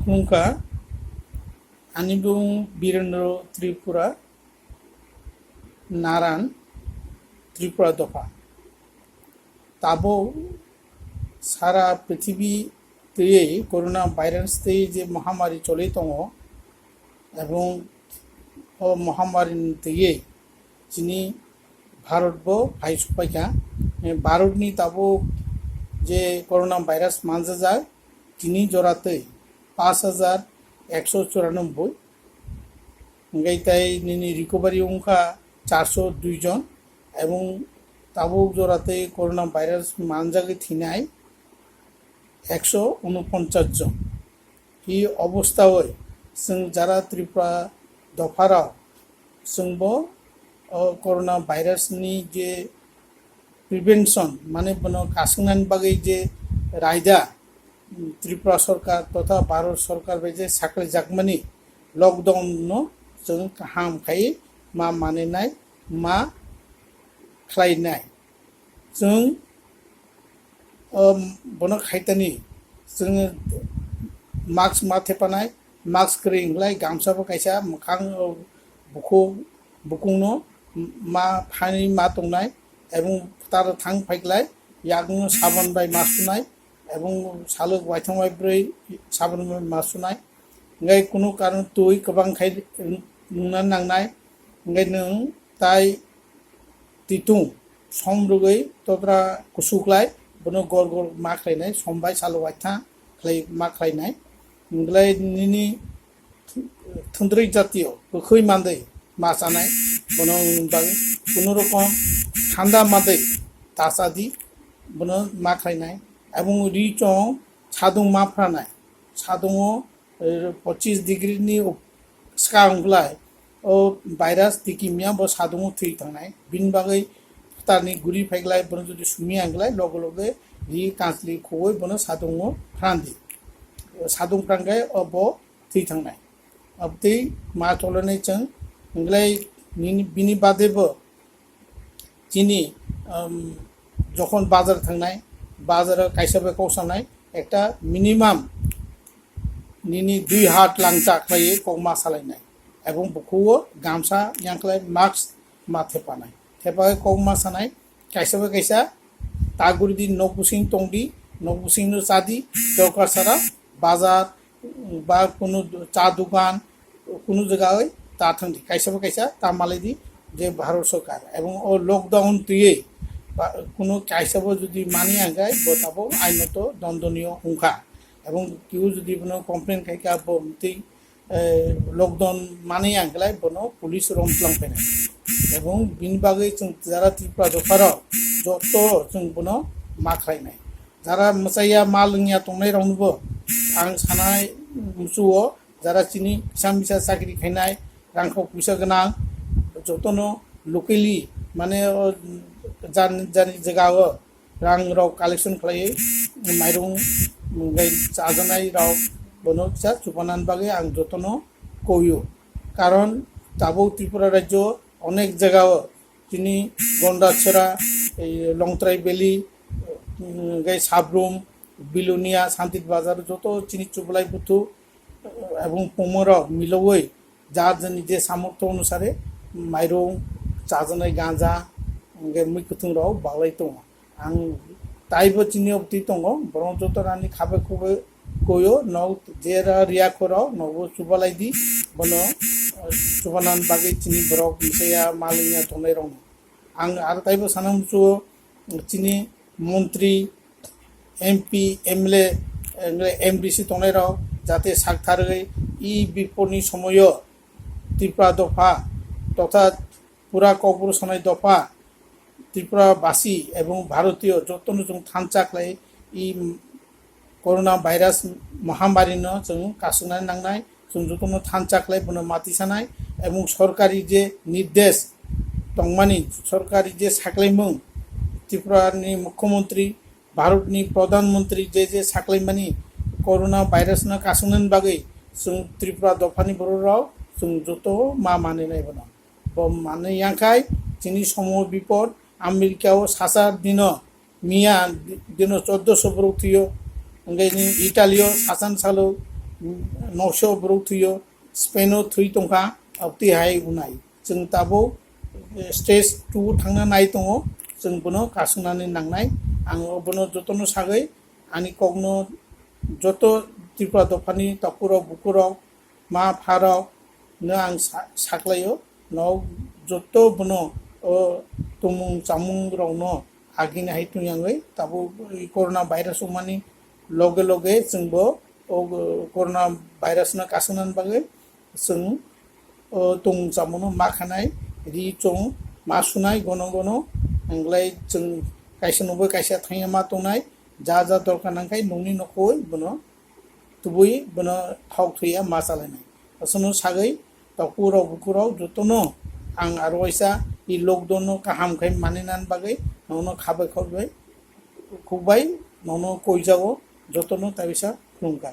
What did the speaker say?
Nungka Anibung Birendra Tripura Narang Tripura Dopa Tabo সারা পৃথিবীতে corona ভাইরাসতে যে মহামারী চলে দङ এবং মহামারী দিয়ে যিনি ভারতবো ভাইসপাইকা भारतनि ताबो जे करোনা भाइरास मानजा যায় তিনি জরাতে 5194 গাইতাই নিনি রিকভারি অংখা 402 জন এবং তাবো জরাতে করোনা ভাইরাস মানজাগে থিনাই 149 জন এই অবস্থায় जों যারা ত্রিপুরা দফারা जोंबो করোনা ভাইরাসनि जे प्रिवेंशन माने बनो कासंनान बागै जे रायदा त्रिपुरा सरकार तथा भारत सरकार बे जे साखले जागमानि लकडाउन नो जों हाम खाय मा मानेनाय मा खालायनाय जों बनो खायतानि जों मास्क माथेपानाय मास्क क्रिंलाय गामसाबो कायसा मखां बुकुंनो मा फानि मा तंनाय এবং তার থাং ফাইকলাই ইয়াগনো সাবান বাই মাসুনাই এবং সালক বাইথং বাই ব্रै সাবাन বাই मासुनाय ngai kuno karon tui kabang khai nungna nangnai ngai nung tai titung somrugai todra kusuklai bono gor gor ma khlainai sombai salo waitha khlai ma khlainai nglai nini thundrei jatiyo khoi mandai ma sanai bono bang kuno rokom ঠান্ডা মাদে তাসাদি বনো মা খাইনাই এবং রিচং সাদুং মাফরানাই সাদুং 25 ডিগ্রিনি স্কাংলাय ও virus তিকিমিয়া ব সাদুং থৈ थांनाय बिन बागै तारनि गुरि फाइगलाय बनो जुदि सुमि आंगलाय लगे लगे रि कांसलि खोय बनो सादुं फ्रांदि सादुं फ्रांगाय अब थै थांनाय अबति मा चलनाय जों इंगलाय बिनि बादेबो যিনি যখন বাজার থাংনাय বাজারে কাইসাবে কৌসানাय একটা মিনিমাম নিনি 2 হাত লাংচা খাইয়ে কমা সালাইনাय এবং বকুও গামসা ইয়াংকলাই মাস্ক মাথে পানাय থেপায় কমা সানাय কাইসাবে কাইসা তাগুরদি নকুসিং টংদি নকুসিং নো সাদি দরকার সারা বাজার বা কোনো চা দোকান কোনো জায়গায় তা থাংদি কাইসাবে কাইসা তা মালাইদি যে ভারত সরকার এবং ও লকডাউন তুই কোনো কাইসাবো যদি মানি আগায় বতাবো আইনত দণ্ডনীয় হুঙ্কা এবং কেউ যদি কোনো কমপ্লেন খাইকা বমতি লকডাউন মানি আঙ্গলায় বনো পুলিশ রমপ্লাংফেন এবং বিন বাগै जों যারা ত্রিপুরা দফারাव যত जों বনো मा खालायनाय যারা মসাইয়া मा लोंया तंनाय रावनोबो आं सानाय मुसुओ যারা চিনি फिसा फिसा साख्रि खायनाय रांखौ फैसा गोनां जतनो लोकेली माने जानि जगाव रां राव कालेक्शन खालायो माइरं गाय जाजानाय राव बनो फिसा चुपानान बागै आं जतनो कयो कारण ताबो त्रिपुरा राज्य अनेक जगाव जिनि गंडाछरा लंगत्राय बेली गाय साब्रुम बिलुनिया शांति बाजार जत चिनि चुबलाई बुथु এবং पोमर मिलवै जा जनि जे सामर्थ्य अनुसारे माइरं जाजानाय गांजा मैखुथुं राव बागलाय दङ आं ताइबो चिनि अबति दङ बरं जतरानि खाबे खबे गयो न जेरा रियाखराव नबो सुबालायदि बनो सुबानान बागै चिनि बरक मिसाया मालिया थनाय रं आं आरो ताइबो सानामसु चिनि मन्त्री एमपी एमएलए एमडीसी थनाय राव जाते सागथारै इ बिपदनि समय त्रिपुरा दफा तथा पुरा कॉर्पोरेशननि दफा त्रिपुराबासी एवं भारतीय जतन जों थानचाख्लाय इ करোना भाइरास महामारीनो जों कासंनानै नांनाय जों जतन थानचाख्लाय बनो मातिसानाय एवं सरकारि जे निर्देश तंमानि सरकारि जे साख्लायमों त्रिपुरानि मुख्यमंत्री भारतनि प्रधानमंत्री जे साख्लायमानि करোना भाइरासनो कासंनानै बागै जों त्रिपुरा दफानि बरराव जों जत मा मानिनाय बनो माने यांखाय जोंनि समाव बिपद आमेरिकायाव सासार दिन मिया दिन 1400 बरौथियो ओंगायनि इटालियाव सासान सालो नौसो ब्रौ थुयो स्पेनो थुई तंखा अबति हाय उनाय जों ताबो स्टेज 2 थांना नाय दङ जों बनो कासुनानै नांनाय आं बनो जतनो सागै आनि कगनो जत त्रिपुरा दफानि तकुराव बुकुराव मा फाराव नो आं साख्लायो न जत बनो तुमुं चामुं रावनो आगिना हाय तुयांगै ताबो कोरोना भाइरास मानि लगे लगे जोंबो कोरोना भाइरास ना कासुनान बागै जों तुं चामुनो मा खानाय रि चों मा सुनाय गनो गनो आंलाय जों काइसनबो काइसा थांया मा तंनाय जा जा दरकार नांखाय नोंनि नखौ बनो तुबुय बनो थाव थुया मा चालायनाय असनो सागै तकुराव बुकुराव जतनो आं आरवाइसा इ लकडाउन काहाम खाय मानिनान बागै नोंनो खाबाय खबाय नोंनो कइजागो जतनो ताबिसा खुलुमका